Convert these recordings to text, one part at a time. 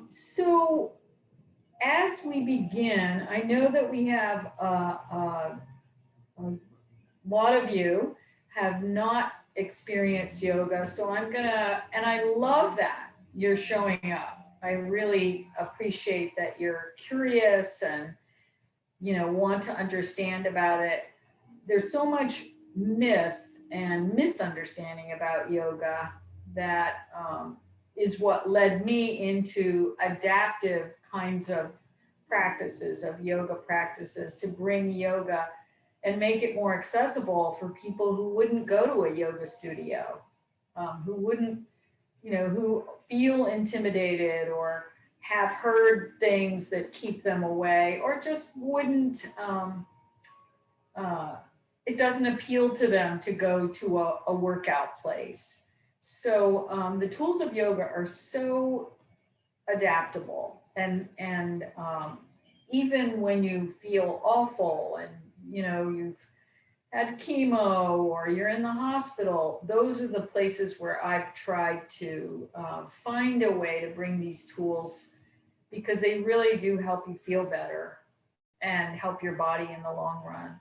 So as we begin, I know that we have a lot of you have not experienced yoga. So I'm gonna, and I love that you're showing up. I really appreciate that you're curious and, want to understand about it. There's so much myth and misunderstanding about yoga that is what led me into adaptive kinds of practices, of yoga practices, to bring yoga and make it more accessible for people who wouldn't go to a yoga studio, who wouldn't, who feel intimidated or have heard things that keep them away, or just wouldn't, it doesn't appeal to them to go to a workout place. So the tools of yoga are so adaptable, and even when you feel awful and you've had chemo or you're in the hospital, those are the places where I've tried to find a way to bring these tools, because they really do help you feel better and help your body in the long run.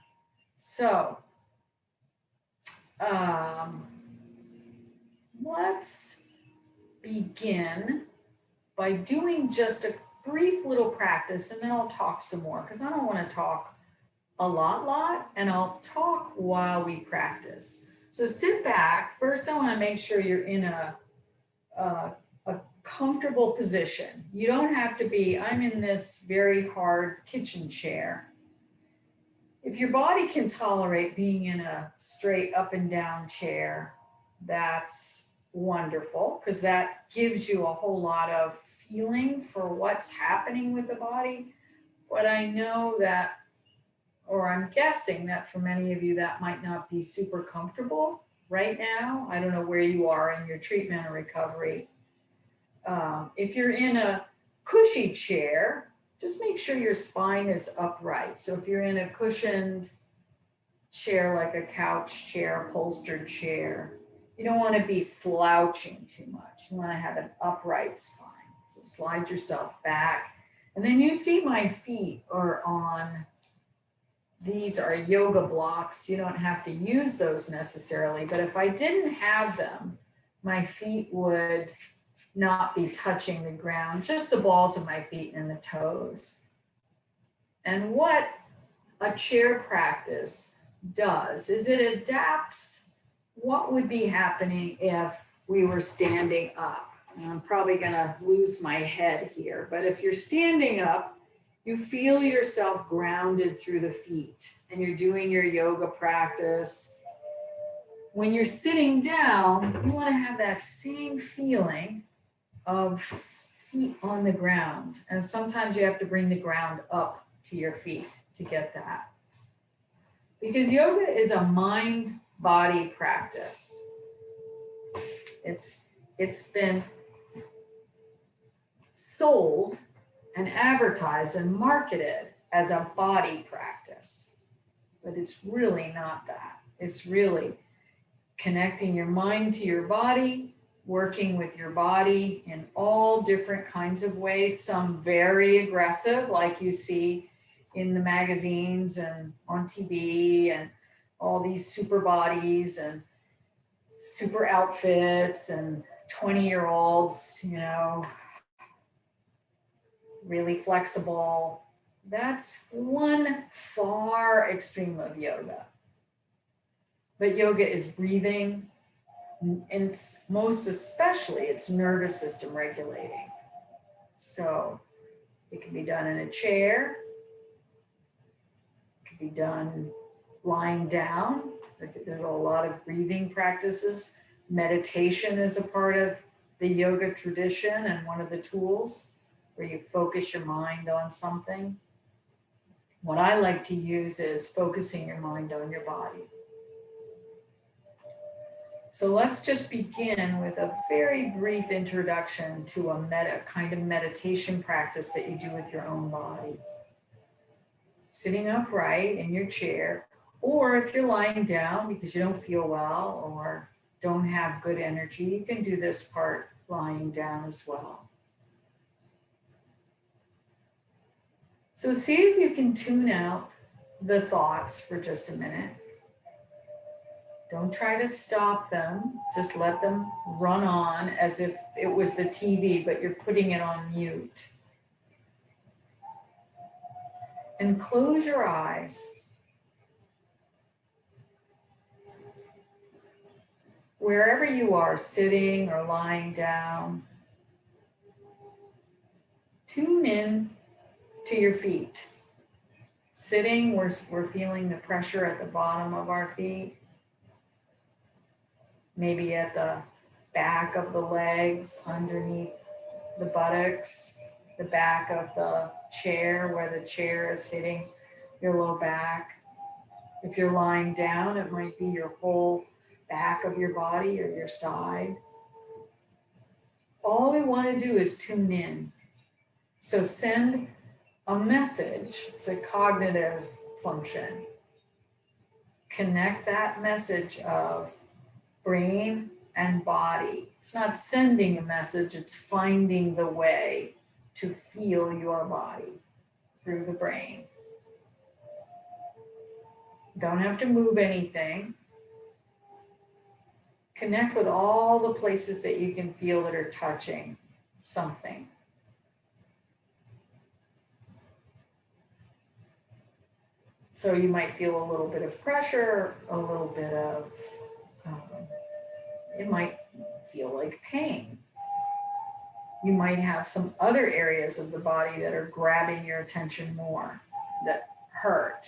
So let's begin by doing just a brief little practice, and then I'll talk some more, because I don't want to talk a lot, and I'll talk while we practice. So sit back. First, I want to make sure you're in a comfortable position. You don't have to be, I'm in this very hard kitchen chair. If your body can tolerate being in a straight up and down chair, that's wonderful, because that gives you a whole lot of feeling for what's happening with the body. But I know that, or I'm guessing that for many of you, that might not be super comfortable right now. I don't know where you are in your treatment or recovery. If you're in a cushy chair, just make sure your spine is upright. So if you're in a cushioned chair, like a couch chair, upholstered chair, you don't want to be slouching too much. You want to have an upright spine. So slide yourself back. And then you see my feet are on, these are yoga blocks. You don't have to use those necessarily, but if I didn't have them, my feet would not be touching the ground, just the balls of my feet and the toes. And what a chair practice does is it adapts what would be happening if we were standing up. And I'm probably gonna lose my head here, but if you're standing up, you feel yourself grounded through the feet and you're doing your yoga practice. When you're sitting down, you want to have that same feeling of feet on the ground. And sometimes you have to bring the ground up to your feet to get that. Because yoga is a mind-body practice. It's been sold and advertised and marketed as a body practice, but it's really not that. It's really connecting your mind to your body, working with your body in all different kinds of ways, some very aggressive, like you see in the magazines and on TV and all these super bodies and super outfits and 20-year-olds, really flexible. That's one far extreme of yoga. But yoga is breathing, and most especially it's nervous system regulating. So it can be done in a chair, it can be done lying down. There's a lot of breathing practices. Meditation is a part of the yoga tradition and one of the tools where you focus your mind on something. What I like to use is focusing your mind on your body. So let's just begin with a very brief introduction to a kind of meditation practice that you do with your own body. Sitting upright in your chair, or if you're lying down because you don't feel well or don't have good energy, you can do this part lying down as well. So see if you can tune out the thoughts for just a minute. Don't try to stop them. Just let them run on as if it was the TV, but you're putting it on mute. And close your eyes. Wherever you are, sitting or lying down, tune in to your feet. Sitting, we're feeling the pressure at the bottom of our feet. Maybe at the back of the legs, underneath the buttocks, the back of the chair where the chair is hitting your low back. If you're lying down, it might be your whole back of your body or your side. All we want to do is tune in. So send a message. It's a cognitive function. Connect that message of brain and body. It's not sending a message, it's finding the way to feel your body through the brain. Don't have to move anything. Connect with all the places that you can feel that are touching something. So you might feel a little bit of pressure, a little bit of, it might feel like pain. You might have some other areas of the body that are grabbing your attention more, that hurt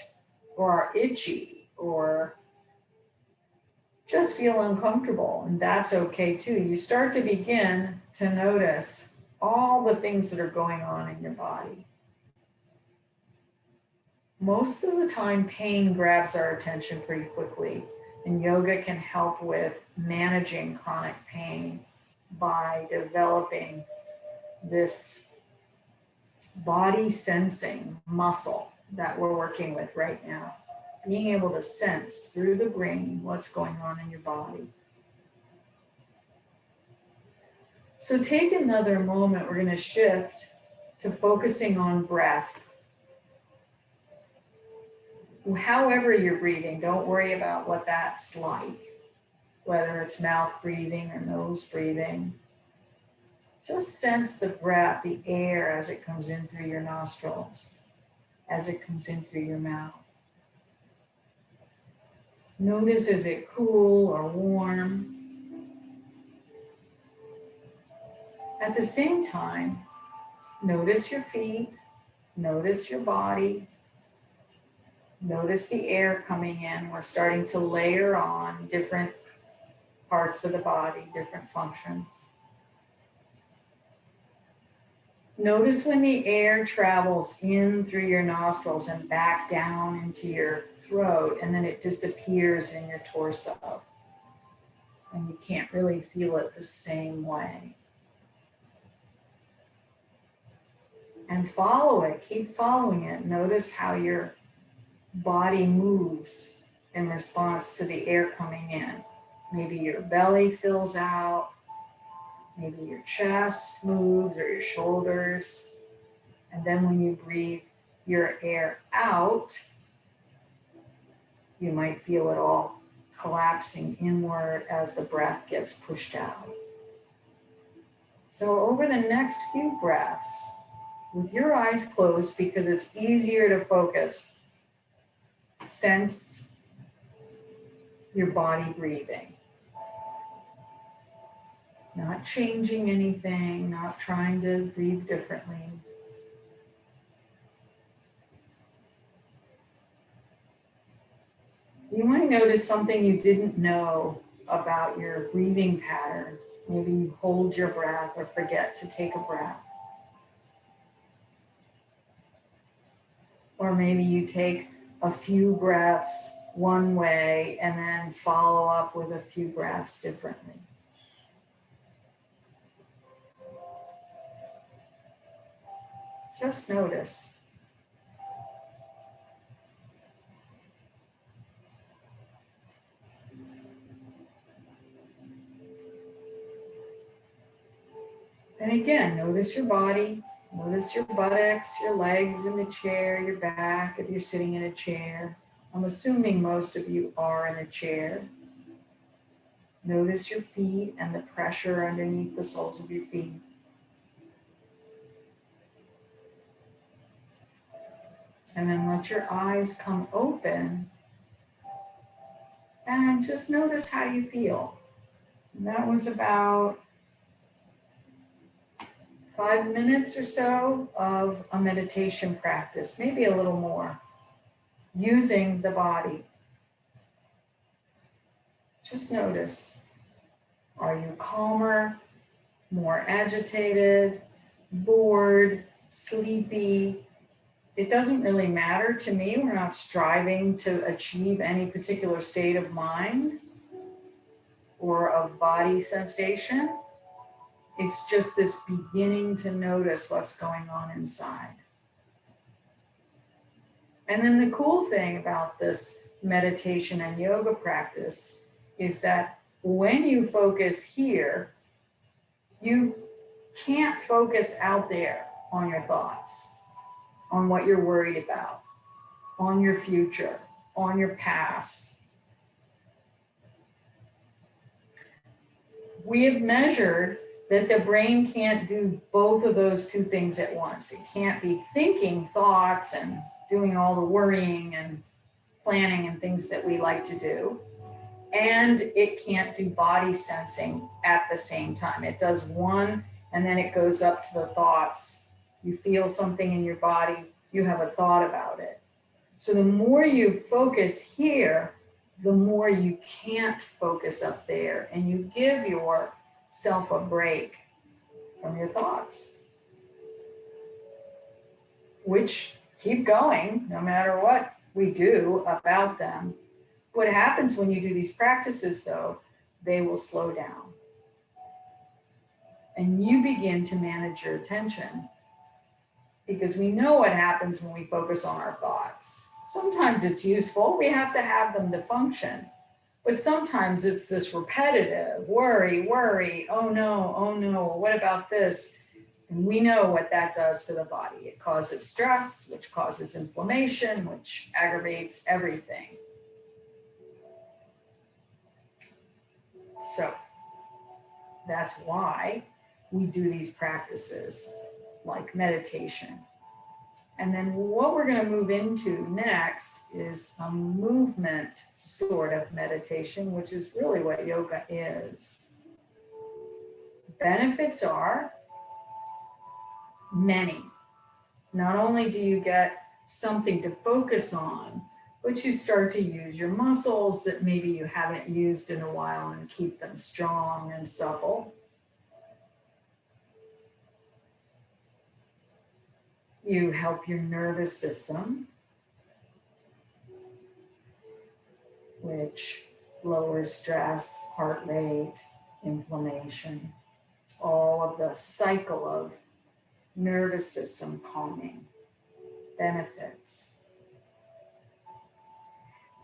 or are itchy or just feel uncomfortable, and that's okay too. You start to begin to notice all the things that are going on in your body. Most of the time, pain grabs our attention pretty quickly, and yoga can help with managing chronic pain by developing this body sensing muscle that we're working with right now. Being able to sense through the brain what's going on in your body. So take another moment. We're going to shift to focusing on breath. However you're breathing, don't worry about what that's like, whether it's mouth breathing or nose breathing. Just sense the breath, the air as it comes in through your nostrils, as it comes in through your mouth. Notice, is it cool or warm? At the same time, notice your feet, notice your body, notice the air coming in. We're starting to layer on different parts of the body, different functions. Notice when the air travels in through your nostrils and back down into your throat, and then it disappears in your torso. And you can't really feel it the same way. And follow it, keep following it. Notice how your body moves in response to the air coming in. Maybe your belly fills out, maybe your chest moves or your shoulders. And then when you breathe your air out, you might feel it all collapsing inward as the breath gets pushed out. So over the next few breaths, with your eyes closed, because it's easier to focus, sense your body breathing. Not changing anything, not trying to breathe differently. You might notice something you didn't know about your breathing pattern. Maybe you hold your breath or forget to take a breath. Or maybe you take a few breaths one way and then follow up with a few breaths differently. Just notice. And again, notice your body, Notice your buttocks, your legs in the chair, your back if you're sitting in a chair. I'm assuming most of you are in a chair. Notice your feet and the pressure underneath the soles of your feet. And then let your eyes come open and just notice how you feel. And that was about 5 minutes or so of a meditation practice, maybe a little more, using the body. Just notice, are you calmer, more agitated, bored, sleepy? It doesn't really matter to me. We're not striving to achieve any particular state of mind or of body sensation. It's just this beginning to notice what's going on inside. And then the cool thing about this meditation and yoga practice is that when you focus here, you can't focus out there on your thoughts, on what you're worried about, on your future, on your past. We have measured that the brain can't do both of those two things at once. It can't be thinking thoughts and doing all the worrying and planning and things that we like to do. And it can't do body sensing at the same time. It does one and then it goes up to the thoughts. You feel something in your body, you have a thought about it. So the more you focus here, the more you can't focus up there, and you give yourself a break from your thoughts, which keep going no matter what we do about them. What happens when you do these practices, though, they will slow down. And you begin to manage your attention, because we know what happens when we focus on our thoughts. Sometimes it's useful. We have to have them to function. But sometimes it's this repetitive worry, oh no, what about this? And we know what that does to the body. It causes stress, which causes inflammation, which aggravates everything. So that's why we do these practices like meditation. And then what we're going to move into next is a movement sort of meditation, which is really what yoga is. Benefits are many. Not only do you get something to focus on, but you start to use your muscles that maybe you haven't used in a while and keep them strong and supple. You help your nervous system, which lowers stress, heart rate, inflammation, all of the cycle of nervous system calming benefits.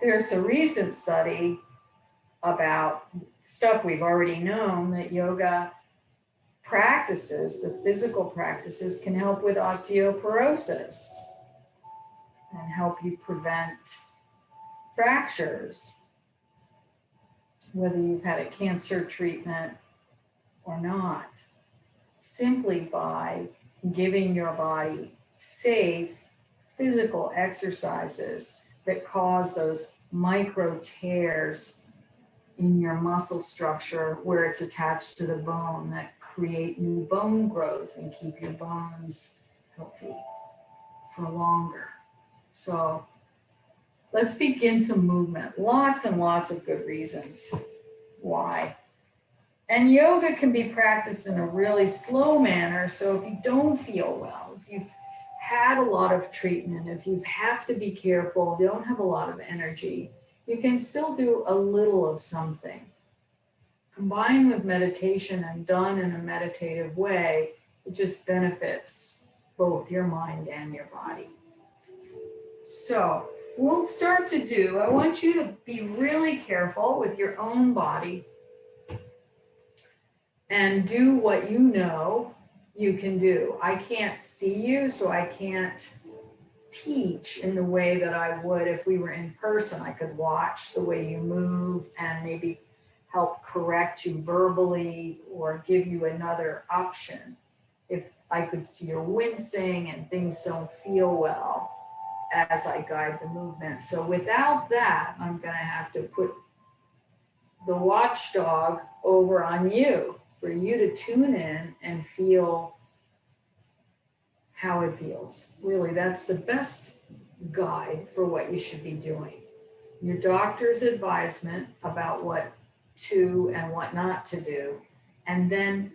There's a recent study about stuff we've already known, that yoga practices, the physical practices, can help with osteoporosis and help you prevent fractures, whether you've had a cancer treatment or not, simply by giving your body safe physical exercises that cause those micro tears in your muscle structure where it's attached to the bone, that create new bone growth and keep your bones healthy for longer. So let's begin some movement. Lots and lots of good reasons why. And yoga can be practiced in a really slow manner. So if you don't feel well, if you've had a lot of treatment, if you have to be careful, you don't have a lot of energy, you can still do a little of something. Combined with meditation and done in a meditative way, it just benefits both your mind and your body. So we'll start to do, I want you to be really careful with your own body and do what you know you can do. I can't see you, so I can't teach in the way that I would if we were in person. I could watch the way you move and maybe help correct you verbally or give you another option if I could see you're wincing and things don't feel well as I guide the movement. So without that, I'm going to have to put the watchdog over on you for you to tune in and feel how it feels. Really, that's the best guide for what you should be doing. Your doctor's advisement about what to and what not to do, and then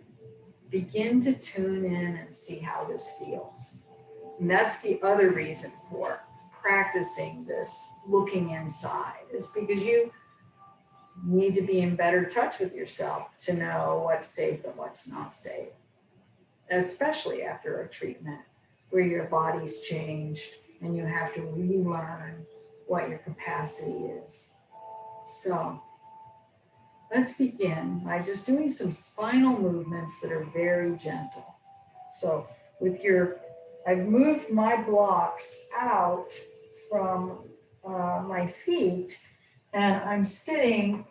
begin to tune in and see how this feels. And that's the other reason for practicing this looking inside, is because you need to be in better touch with yourself to know what's safe and what's not safe, especially after a treatment where your body's changed and you have to relearn what your capacity is. So let's begin by just doing some spinal movements that are very gentle. So I've moved my blocks out from my feet, and I'm sitting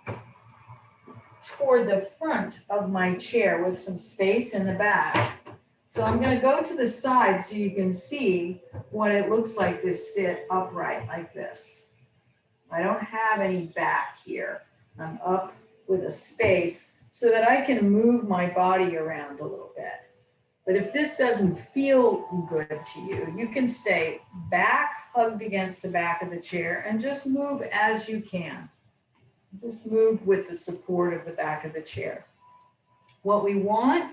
toward the front of my chair with some space in the back. So I'm going to go to the side so you can see what it looks like to sit upright like this. I don't have any back here. I'm up with a space so that I can move my body around a little bit. But if this doesn't feel good to you, you can stay back, hugged against the back of the chair, and just move as you can. Just move with the support of the back of the chair. What we want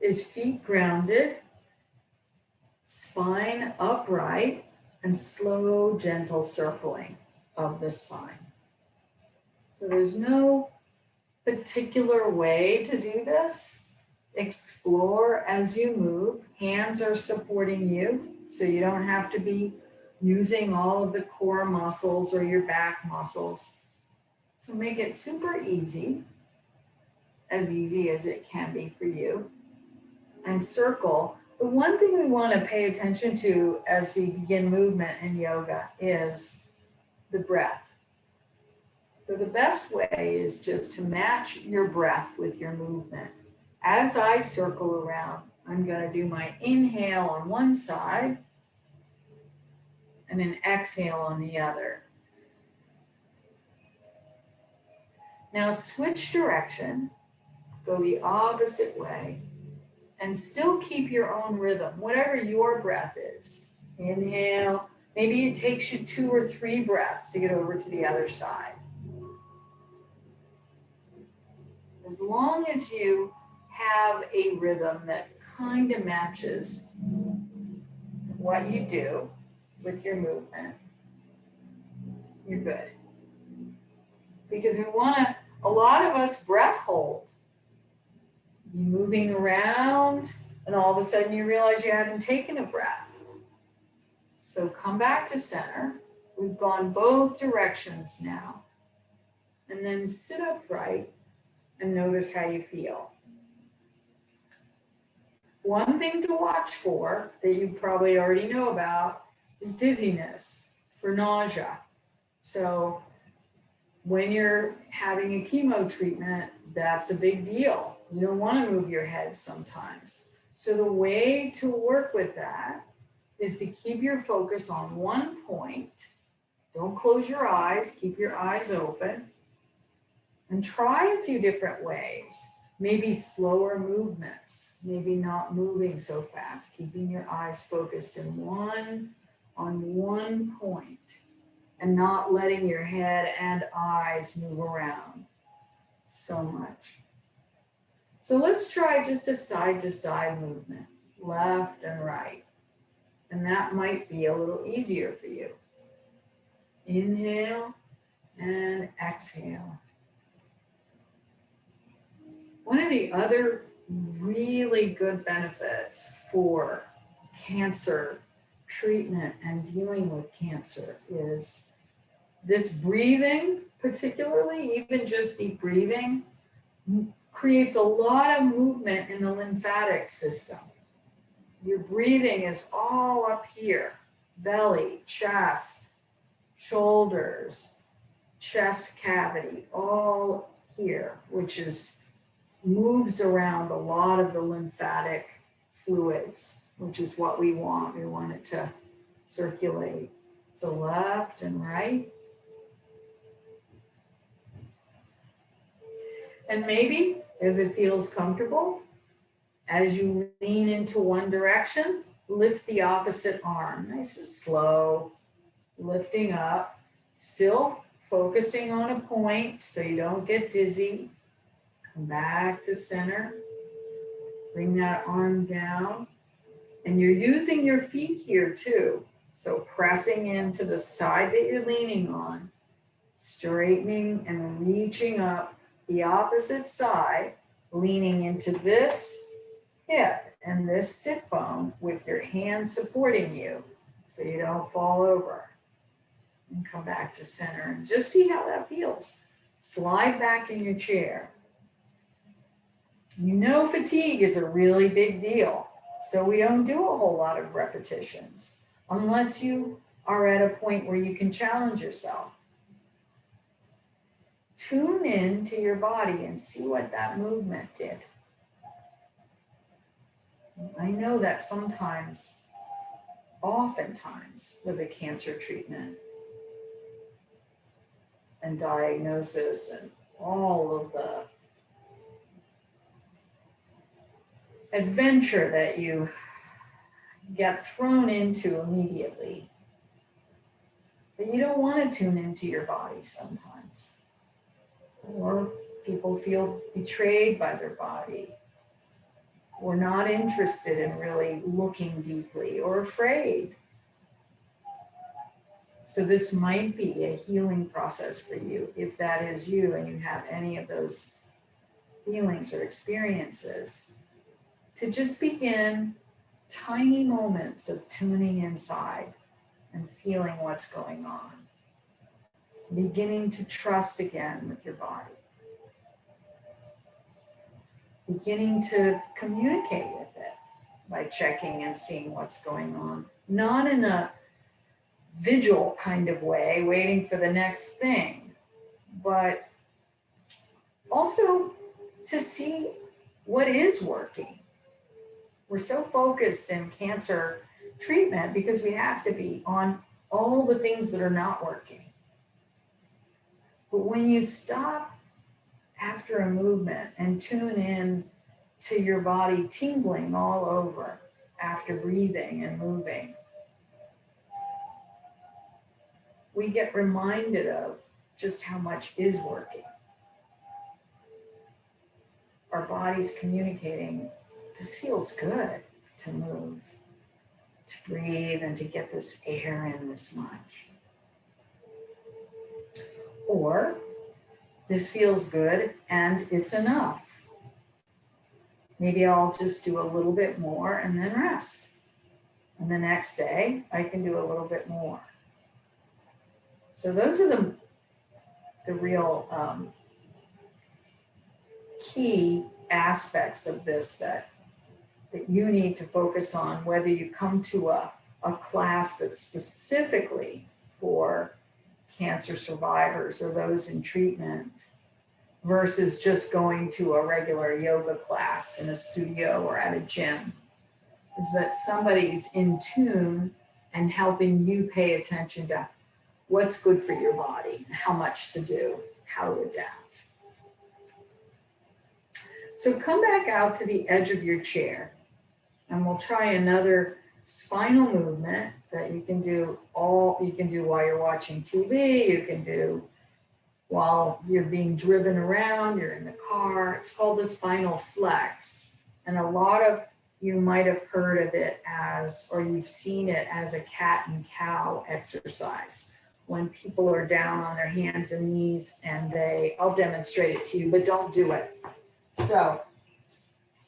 is feet grounded, spine upright, and slow, gentle circling of the spine. So there's no particular way to do this. Explore as you move. Hands are supporting you, so you don't have to be using all of the core muscles or your back muscles. So make it super easy as it can be for you. And circle. The one thing we want to pay attention to as we begin movement in yoga is the breath. So the best way is just to match your breath with your movement. As I circle around, I'm going to do my inhale on one side and an exhale on the other. Now switch direction, go the opposite way, and still keep your own rhythm, whatever your breath is. Inhale, maybe it takes you 2 or 3 breaths to get over to the other side. As long as you have a rhythm that kind of matches what you do with your movement, you're good. Because a lot of us breath hold. You're moving around, and all of a sudden you realize you haven't taken a breath. So come back to center. We've gone both directions now. And then sit upright and notice how you feel. One thing to watch for that you probably already know about is dizziness, for nausea. So when you're having a chemo treatment, that's a big deal. You don't want to move your head sometimes. So the way to work with that is to keep your focus on one point. Don't close your eyes, keep your eyes open, and try a few different ways. Maybe slower movements, maybe not moving so fast, keeping your eyes focused on one point and not letting your head and eyes move around so much. So let's try just a side-to-side movement, left and right. And that might be a little easier for you. Inhale and exhale. One of the other really good benefits for cancer treatment and dealing with cancer is this breathing, particularly, even just deep breathing, creates a lot of movement in the lymphatic system. Your breathing is all up here, belly, chest, shoulders, chest cavity, all here, which is moves around a lot of the lymphatic fluids, which is what we want. We want it to circulate to left and right. And maybe if it feels comfortable, as you lean into one direction, lift the opposite arm, nice and slow, lifting up, still focusing on a point so you don't get dizzy. Come back to center. Bring that arm down. And you're using your feet here too. So pressing into the side that you're leaning on, straightening and reaching up the opposite side, leaning into this hip and this sit bone with your hand supporting you so you don't fall over. And come back to center and just see how that feels. Slide back in your chair. You know fatigue is a really big deal, so we don't do a whole lot of repetitions unless you are at a point where you can challenge yourself. Tune in to your body and see what that movement did. I know that sometimes, oftentimes with a cancer treatment and diagnosis and all of the adventure that you get thrown into immediately, that you don't want to tune into your body sometimes. Or people feel betrayed by their body, or not interested in really looking deeply, or afraid. So this might be a healing process for you if that is you and you have any of those feelings or experiences, to just begin tiny moments of tuning inside and feeling what's going on. Beginning to trust again with your body. Beginning to communicate with it by checking and seeing what's going on. Not in a vigil kind of way, waiting for the next thing, but also to see what is working. We're so focused in cancer treatment because we have to be on all the things that are not working. But when you stop after a movement and tune in to your body tingling all over after breathing and moving, we get reminded of just how much is working. Our body's communicating, this feels good to move, to breathe, and to get this air in this much. Or this feels good and it's enough. Maybe I'll just do a little bit more and then rest. And the next day I can do a little bit more. So those are the real key aspects of this that you need to focus on, whether you come to a class that's specifically for cancer survivors or those in treatment versus just going to a regular yoga class in a studio or at a gym, is that somebody's in tune and helping you pay attention to what's good for your body, how much to do, how to adapt. So come back out to the edge of your chair and we'll try another spinal movement that you can do while you're watching TV, you can do while you're being driven around, you're in the car. It's called the spinal flex. And a lot of you might have heard of it as, or you've seen it as a cat and cow exercise. When people are down on their hands and knees and I'll demonstrate it to you, but don't do it. So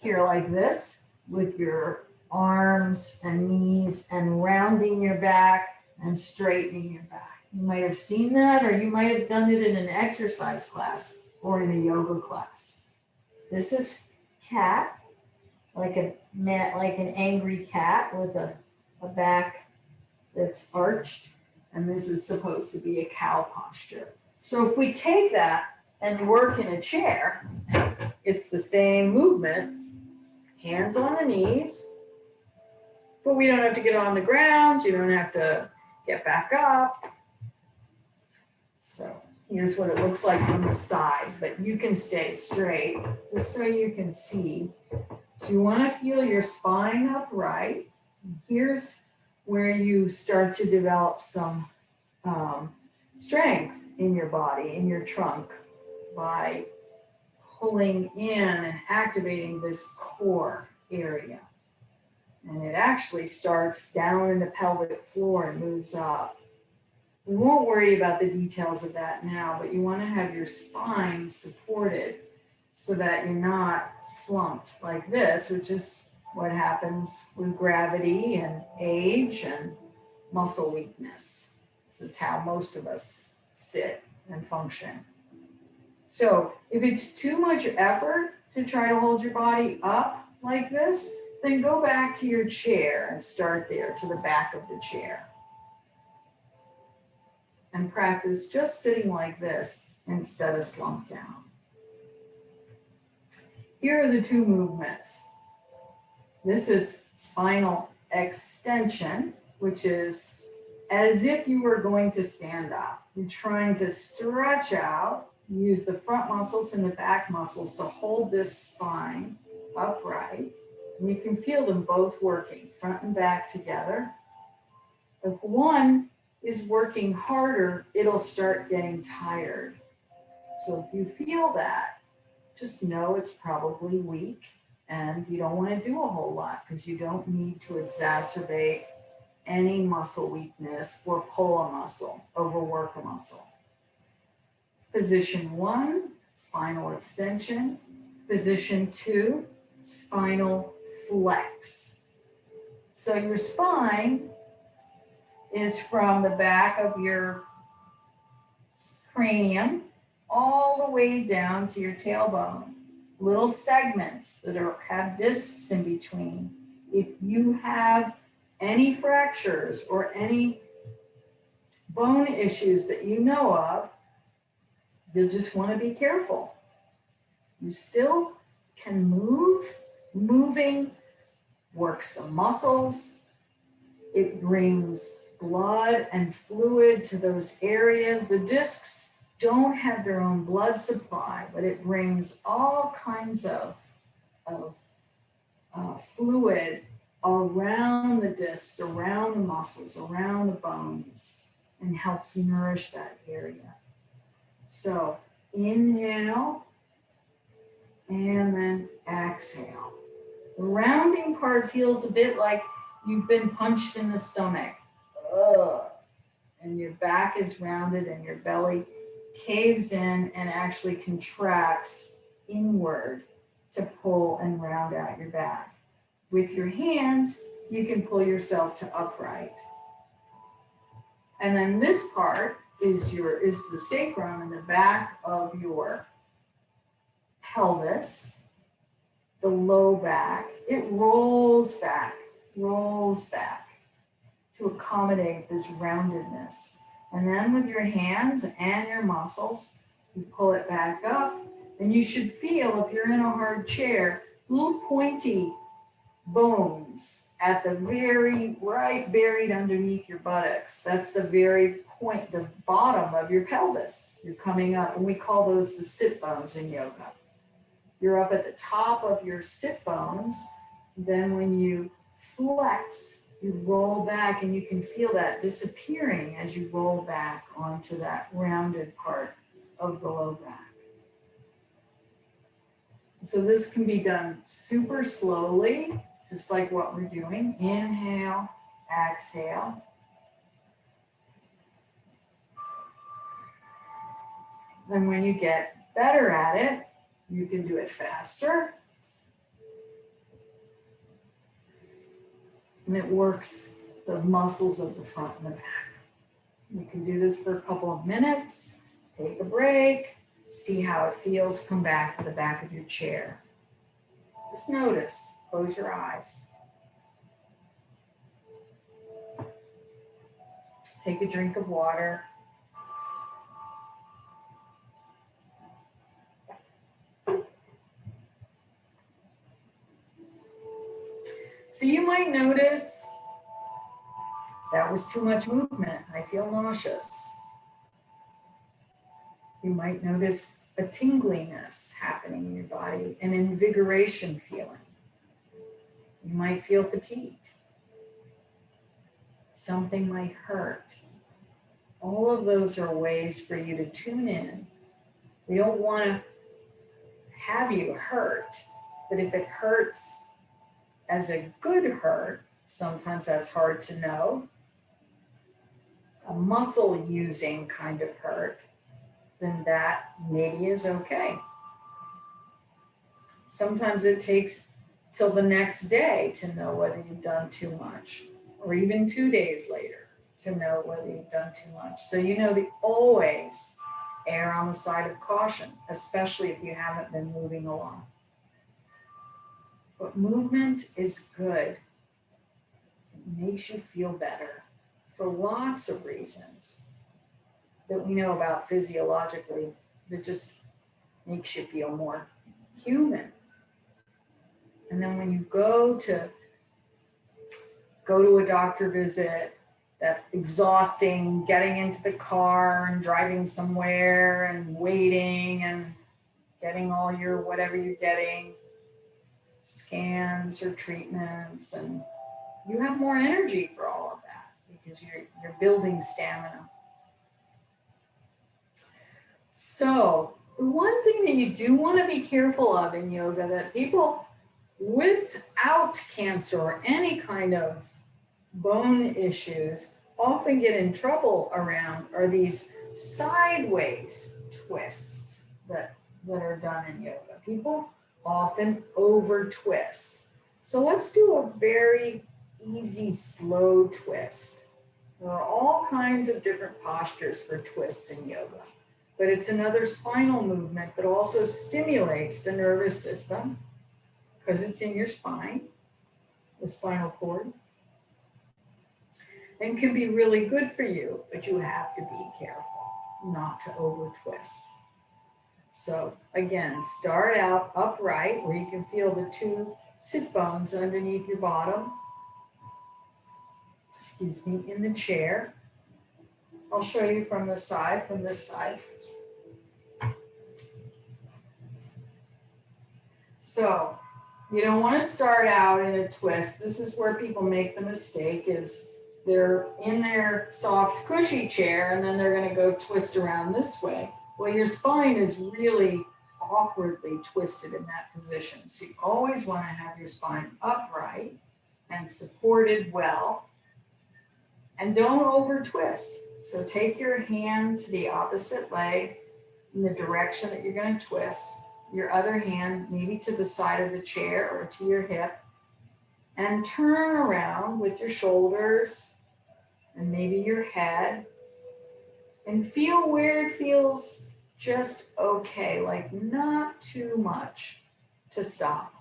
here like this with your arms and knees and rounding your back and straightening your back. You might have seen that, or you might have done it in an exercise class or in a yoga class. This is cat, like an angry cat with a back that's arched. And this is supposed to be a cow posture. So if we take that and work in a chair, it's the same movement, hands on the knees, but we don't have to get on the ground. You don't have to get back up. So here's what it looks like from the side, but you can stay straight just so you can see. So you want to feel your spine upright. Here's where you start to develop some strength in your body, in your trunk, by pulling in and activating this core area. And it actually starts down in the pelvic floor and moves up. We won't worry about the details of that now, but you want to have your spine supported so that you're not slumped like this, which is what happens with gravity and age and muscle weakness. This is how most of us sit and function. So if it's too much effort to try to hold your body up like this, then go back to your chair and start there, to the back of the chair. And practice just sitting like this instead of slumped down. Here are the two movements. This is spinal extension, which is as if you were going to stand up. You're trying to stretch out, use the front muscles and the back muscles to hold this spine upright. And you can feel them both working, front and back together. If one is working harder, it'll start getting tired. So if you feel that, just know it's probably weak and you don't want to do a whole lot because you don't need to exacerbate any muscle weakness or pull a muscle, overwork a muscle. Position 1, spinal extension. Position 2, spinal flex. So your spine is from the back of your cranium all the way down to your tailbone. Little segments that have discs in between. If you have any fractures or any bone issues that you know of, you'll just want to be careful. You still can move. Moving works the muscles. It brings blood and fluid to those areas. The discs don't have their own blood supply, but it brings all kinds of fluid around the discs, around the muscles, around the bones, and helps nourish that area. So inhale and then exhale. The rounding part feels a bit like you've been punched in the stomach. Ugh. And your back is rounded and your belly caves in and actually contracts inward to pull and round out your back. With your hands, you can pull yourself to upright. And then this part is the sacrum in the back of your pelvis, the low back. It rolls back to accommodate this roundedness. And then with your hands and your muscles, you pull it back up. And you should feel, if you're in a hard chair, little pointy bones at the very right, buried underneath your buttocks. That's the very point, the bottom of your pelvis. You're coming up, and we call those the sit bones in yoga. You're up at the top of your sit bones. Then when you flex, you roll back, and you can feel that disappearing as you roll back onto that rounded part of the low back. So this can be done super slowly, just like what we're doing. Inhale, exhale. And when you get better at it, you can do it faster. And it works the muscles of the front and the back. You can do this for a couple of minutes, take a break, see how it feels, come back to the back of your chair. Just notice. Close your eyes. Take a drink of water. So you might notice that was too much movement. I feel nauseous. You might notice a tingliness happening in your body, an invigoration feeling. You might feel fatigued. Something might hurt. All of those are ways for you to tune in. We don't want to have you hurt, but if it hurts as a good hurt, sometimes that's hard to know. A muscle using kind of hurt, then that maybe is okay. Sometimes it takes till the next day to know whether you've done too much, or even 2 days later to know whether you've done too much. So you know to always err on the side of caution, especially if you haven't been moving along. But movement is good. It makes you feel better for lots of reasons that we know about physiologically. That just makes you feel more human. And then when you go to a doctor visit, that exhausting getting into the car and driving somewhere and waiting and getting all your whatever you're getting, scans or treatments, and you have more energy for all of that because you're building stamina. So the one thing that you do want to be careful of in yoga that people without cancer or any kind of bone issues often get in trouble around are these sideways twists that are done in yoga. People often over twist. So let's do a very easy, slow twist. There are all kinds of different postures for twists in yoga, but it's another spinal movement that also stimulates the nervous system because it's in your spine, the spinal cord, and can be really good for you, but you have to be careful not to over twist. So again, start out upright where you can feel the 2 sit bones underneath your bottom, in the chair. I'll show you from this side. So you don't want to start out in a twist. This is where people make the mistake is they're in their soft, cushy chair, and then they're going to go twist around this way. Well, your spine is really awkwardly twisted in that position. So you always want to have your spine upright and supported well. And don't over twist. So take your hand to the opposite leg in the direction that you're going to twist. Your other hand maybe to the side of the chair or to your hip. And turn around with your shoulders and maybe your head. And feel where it feels just okay, like not too much to stop.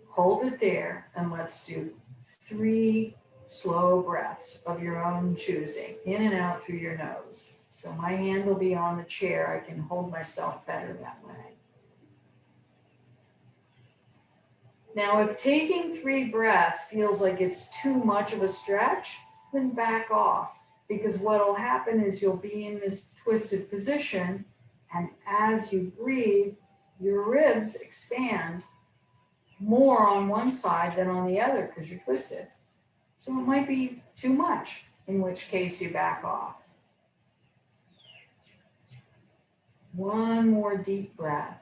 Hold it there and let's do 3 slow breaths of your own choosing, in and out through your nose. So my hand will be on the chair. I can hold myself better that way. Now, if taking 3 breaths feels like it's too much of a stretch, then back off, because what will happen is you'll be in this twisted position, and as you breathe, your ribs expand more on one side than on the other because you're twisted. So it might be too much, in which case you back off. One more deep breath.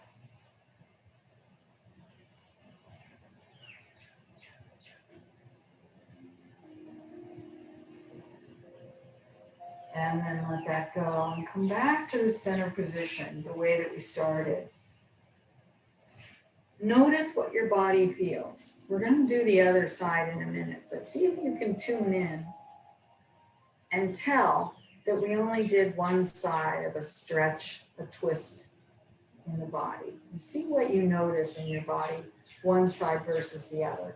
And then let that go and come back to the center position, the way that we started. Notice what your body feels. We're going to do the other side in a minute, but see if you can tune in and tell that we only did one side of a stretch, a twist in the body. And see what you notice in your body, one side versus the other.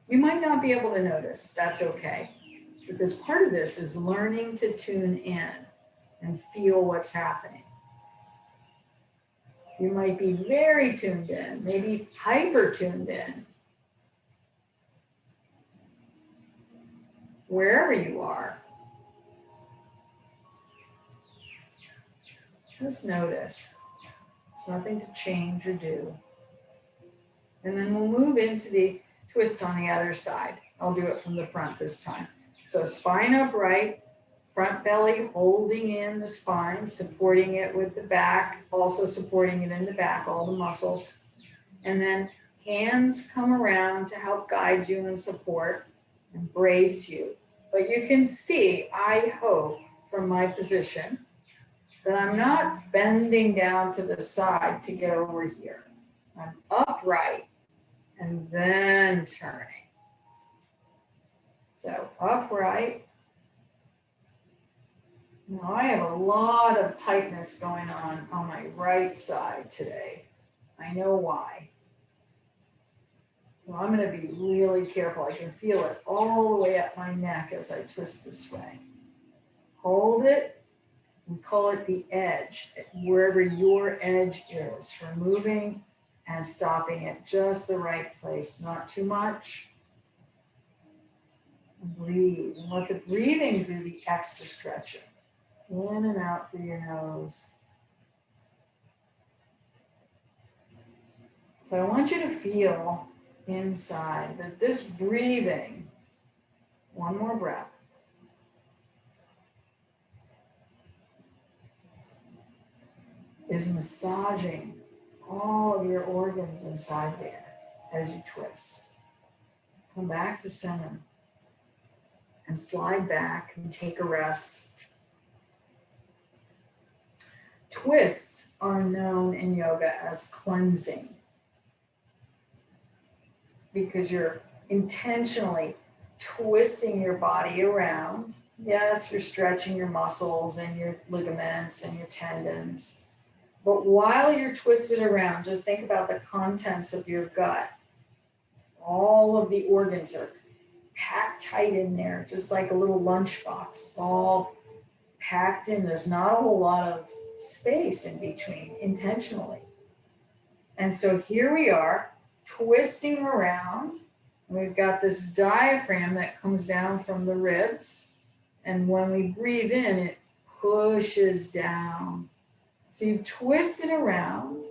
You might not be able to notice, that's okay. Because part of this is learning to tune in and feel what's happening. You might be very tuned in, maybe hyper tuned in. Wherever you are, just notice. It's nothing to change or do. And then we'll move into the twist on the other side. I'll do it from the front this time. So spine upright, front belly holding in the spine, supporting it with the back, also supporting it in the back, all the muscles. And then hands come around to help guide you and support and brace you. But you can see, I hope, from my position, that I'm not bending down to the side to get over here. I'm upright and then turning. So upright. Now I have a lot of tightness going on my right side today. I know why. So I'm going to be really careful. I can feel it all the way up my neck as I twist this way. Hold it and call it the edge, wherever your edge is, for moving and stopping at just the right place, not too much. Breathe, and let the breathing do the extra stretching. In and out through your nose. So I want you to feel inside that this breathing, one more breath, is massaging all of your organs inside there as you twist. Come back to center and slide back and take a rest. Twists are known in yoga as cleansing because you're intentionally twisting your body around. Yes, you're stretching your muscles and your ligaments and your tendons. But while you're twisted around, just think about the contents of your gut. All of the organs are packed tight in there, just like a little lunchbox, all packed in. There's not a whole lot of space in between, intentionally. And so here we are, twisting around. We've got this diaphragm that comes down from the ribs. And when we breathe in, it pushes down. So you've twisted around,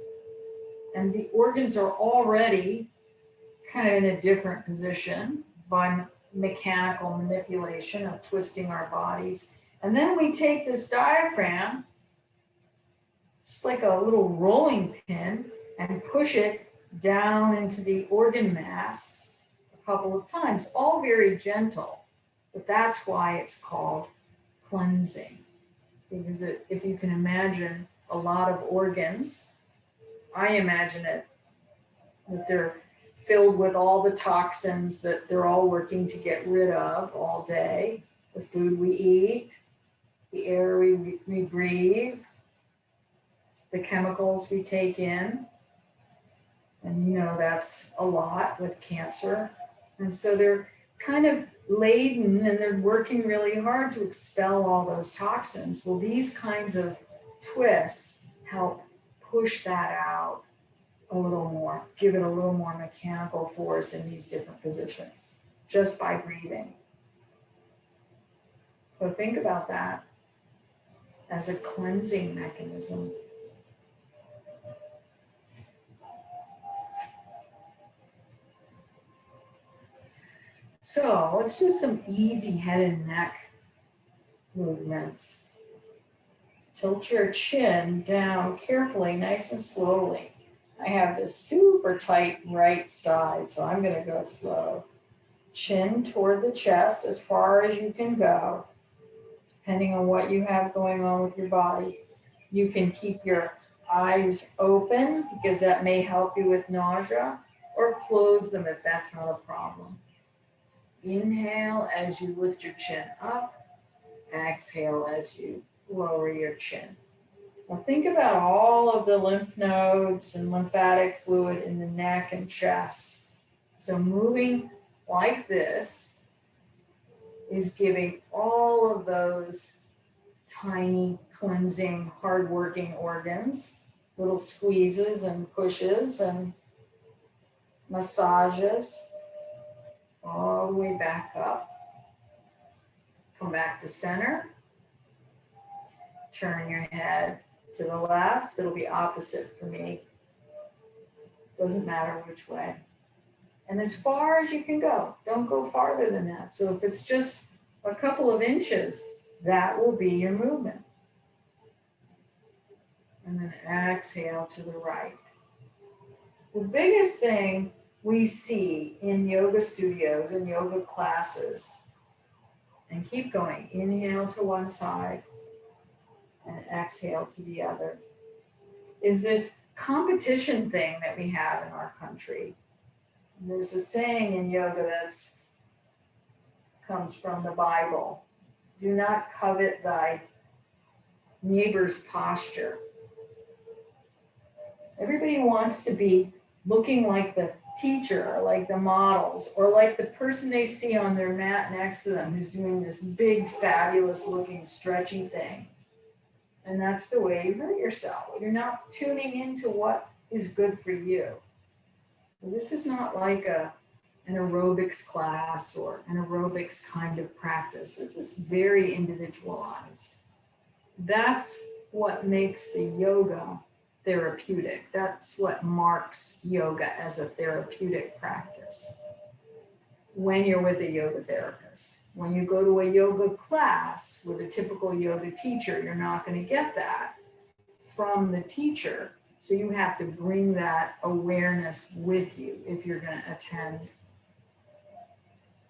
and the organs are already kind of in a different position by mechanical manipulation of twisting our bodies. And then we take this diaphragm, just like a little rolling pin, and push it down into the organ mass a couple of times, all very gentle. But that's why it's called cleansing. Because if you can imagine a lot of organs, I imagine it that they're filled with all the toxins that they're all working to get rid of all day. The food we eat, the air we breathe, the chemicals we take in. And you know that's a lot with cancer. And so they're kind of laden and they're working really hard to expel all those toxins. Well, these kinds of twists help push that out a little more, give it a little more mechanical force in these different positions, just by breathing. So think about that as a cleansing mechanism. So let's do some easy head and neck movements. Tilt your chin down carefully, nice and slowly. I have this super tight right side, so I'm going to go slow. Chin toward the chest as far as you can go, depending on what you have going on with your body. You can keep your eyes open because that may help you with nausea, or close them if that's not a problem. Inhale as you lift your chin up. Exhale as you lower your chin. Now think about all of the lymph nodes and lymphatic fluid in the neck and chest. So moving like this is giving all of those tiny, cleansing, hardworking organs little squeezes and pushes and massages all the way back up. Come back to center. Turn your head to the left. It'll be opposite for me. Doesn't matter which way. And as far as you can go. Don't go farther than that. So if it's just a couple of inches, that will be your movement. And then exhale to the right. The biggest thing we see in yoga studios and yoga classes, and keep going, inhale to one side and exhale to the other, is this competition thing that we have in our country. There's a saying in yoga that comes from the Bible: do not covet thy neighbor's posture. Everybody wants to be looking like the teacher or like the models or like the person they see on their mat next to them who's doing this big, fabulous looking stretchy thing. And that's the way you hurt yourself. You're not tuning into what is good for you. This is not like an aerobics class or an aerobics kind of practice. This is very individualized. That's what makes the yoga therapeutic. That's what marks yoga as a therapeutic practice. When you're with a yoga therapist, when you go to a yoga class with a typical yoga teacher, you're not going to get that from the teacher. So you have to bring that awareness with you if you're going to attend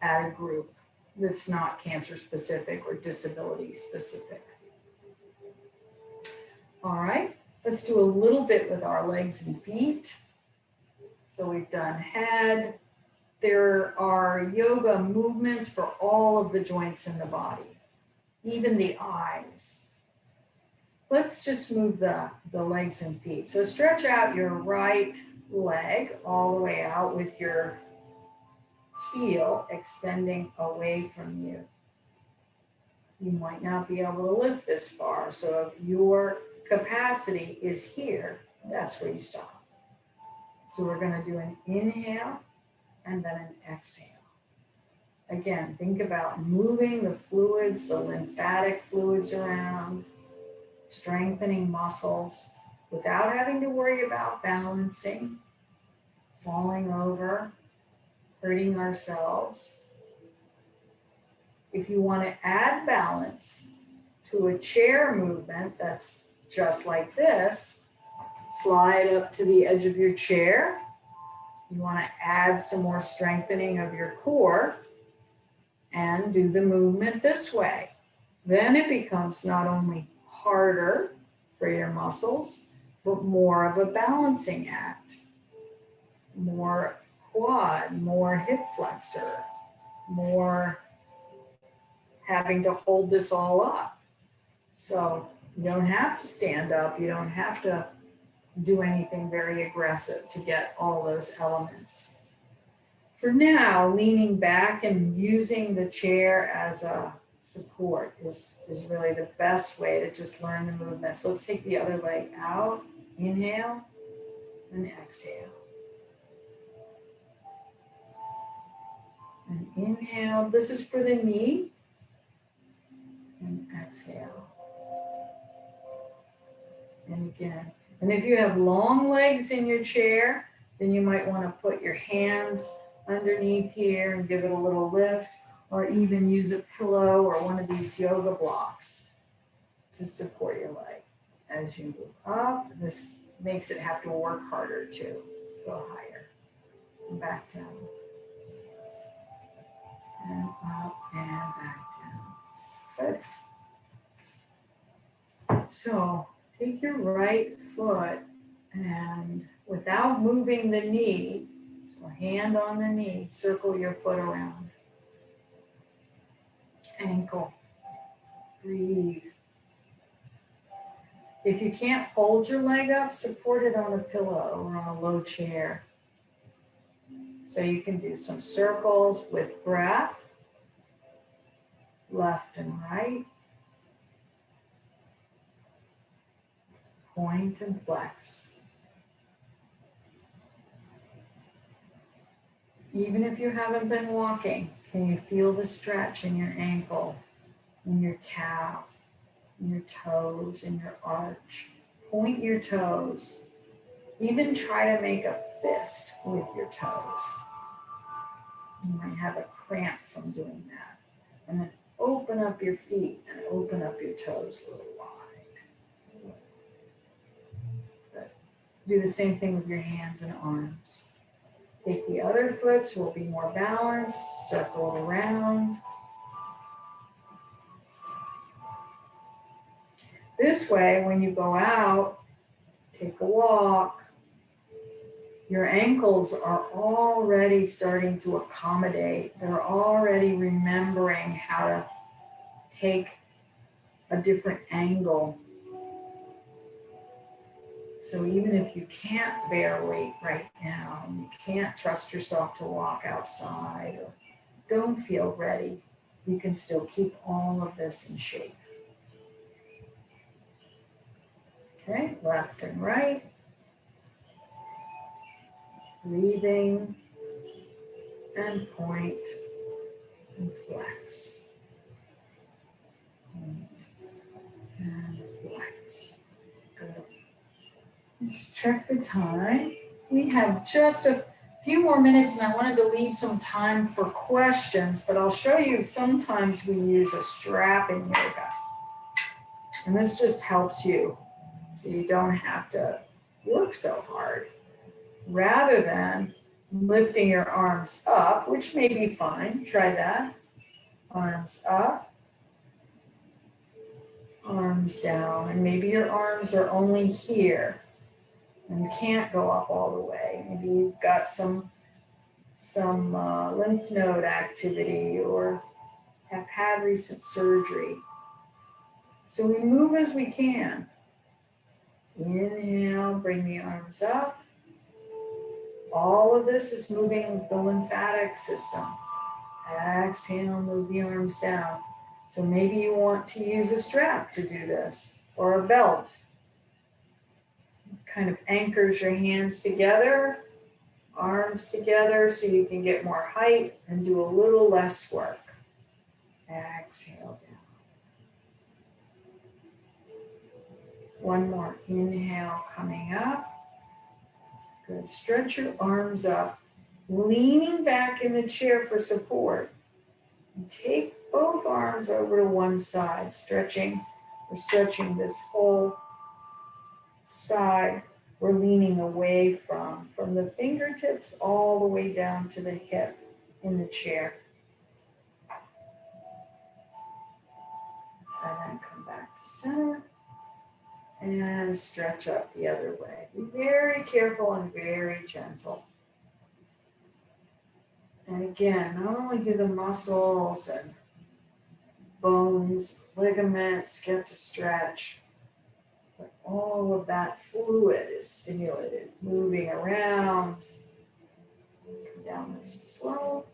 at a group that's not cancer specific or disability specific. All right. Let's do a little bit with our legs and feet. So we've done head. There are yoga movements for all of the joints in the body, even the eyes. Let's just move the legs and feet. So stretch out your right leg all the way out with your heel extending away from you. You might not be able to lift this far. So if your capacity is here, that's where you stop. So we're going to do an inhale and then an exhale. Again, think about moving the fluids, the lymphatic fluids around, strengthening muscles without having to worry about balancing, falling over, hurting ourselves. If you want to add balance to a chair movement that's just like this, slide up to the edge of your chair. You want to add some more strengthening of your core and do the movement this way. Then it becomes not only harder for your muscles, but more of a balancing act. More quad, more hip flexor, more having to hold this all up. So you don't have to stand up. You don't have to do anything very aggressive to get all those elements. For now, leaning back and using the chair as a support is really the best way to just learn the movements. Let's take the other leg out. Inhale and exhale. And inhale. This is for the knee. And exhale. And again. And if you have long legs in your chair, then you might want to put your hands underneath here and give it a little lift, or even use a pillow or one of these yoga blocks to support your leg. As you move up, this makes it have to work harder too. Go higher and back down. And up and back down. Good. So take your right foot and without moving the knee, so hand on the knee, circle your foot around. Ankle. Breathe. If you can't hold your leg up, support it on a pillow or on a low chair. So you can do some circles with breath, left and right, point and flex. Even if you haven't been walking, can you feel the stretch in your ankle, in your calf, in your toes, in your arch? Point your toes. Even try to make a fist with your toes. You might have a cramp from doing that. And then open up your feet and open up your toes a little wide. Good. Do the same thing with your hands and arms. Take the other foot so we'll be more balanced. Circle it around. This way, when you go out, take a walk, your ankles are already starting to accommodate. They're already remembering how to take a different angle. So even if you can't bear weight right now, you can't trust yourself to walk outside or don't feel ready, you can still keep all of this in shape. Okay, left and right. Breathing and point and flex. Point and flex. Good. Let's check the time. We have just a few more minutes and I wanted to leave some time for questions, but I'll show you sometimes we use a strap in yoga. And this just helps you so you don't have to work so hard. Rather than lifting your arms up, which may be fine, try that. Arms up, arms down, and maybe your arms are only here and can't go up all the way. Maybe you've got some lymph node activity or have had recent surgery. So we move as we can. Inhale, bring the arms up. All of this is moving the lymphatic system. Exhale, move the arms down. So maybe you want to use a strap to do this, or a belt. Kind of anchors your hands together, arms together, so you can get more height and do a little less work. Exhale down. One more inhale coming up. Good. Stretch your arms up, leaning back in the chair for support. And take both arms over to one side, stretching. We're stretching this whole side. We're leaning away from the fingertips all the way down to the hip in the chair. And then come back to center. And stretch up the other way. Be very careful and very gentle. And again, not only do the muscles and bones, ligaments get to stretch, but all of that fluid is stimulated, moving around. Come down nice and slow.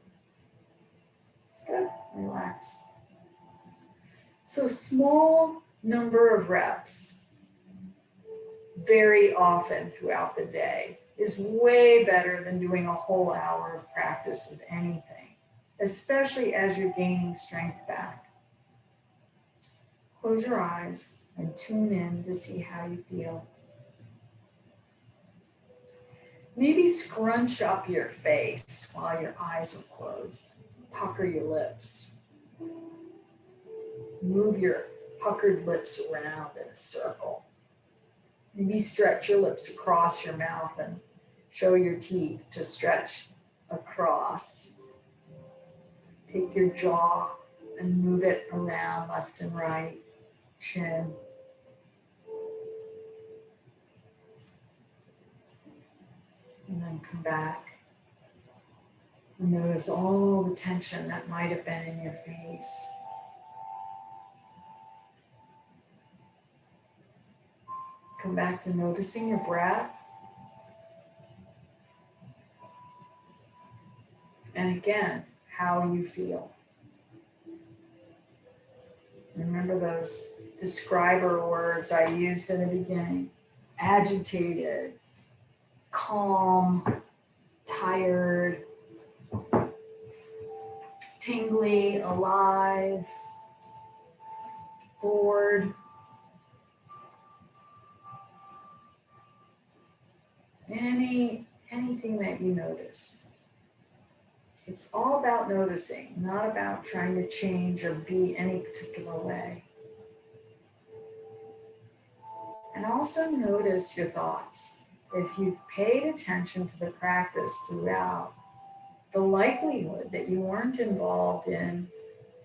Good, relax. So small number of reps very often throughout the day is way better than doing a whole hour of practice of anything, especially as you're gaining strength back. Close your eyes and tune in to see how you feel. Maybe scrunch up your face while your eyes are closed. Pucker your lips. Move your puckered lips around in a circle. Maybe stretch your lips across your mouth and show your teeth to stretch across. Take your jaw and move it around left and right, chin. And then come back. And notice all the tension that might have been in your face. Come back to noticing your breath. And again, how you feel. Remember those describer words I used in the beginning. Agitated, calm, tired, tingly, alive, bored. Anything that you notice. It's all about noticing, not about trying to change or be any particular way. And also notice your thoughts. If you've paid attention to the practice throughout, the likelihood that you weren't involved in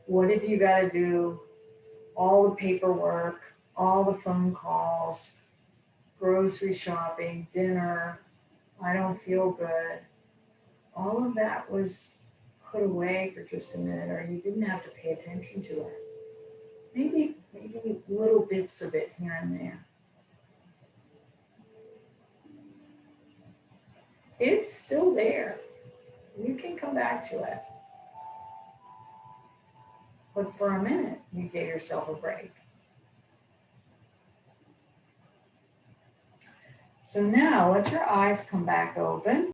what have you got to do, all the paperwork, all the phone calls, grocery shopping, dinner, I don't feel good. All of that was put away for just a minute, or you didn't have to pay attention to it. Maybe little bits of it here and there. It's still there. You can come back to it. But for a minute, you gave yourself a break. So now let your eyes come back open.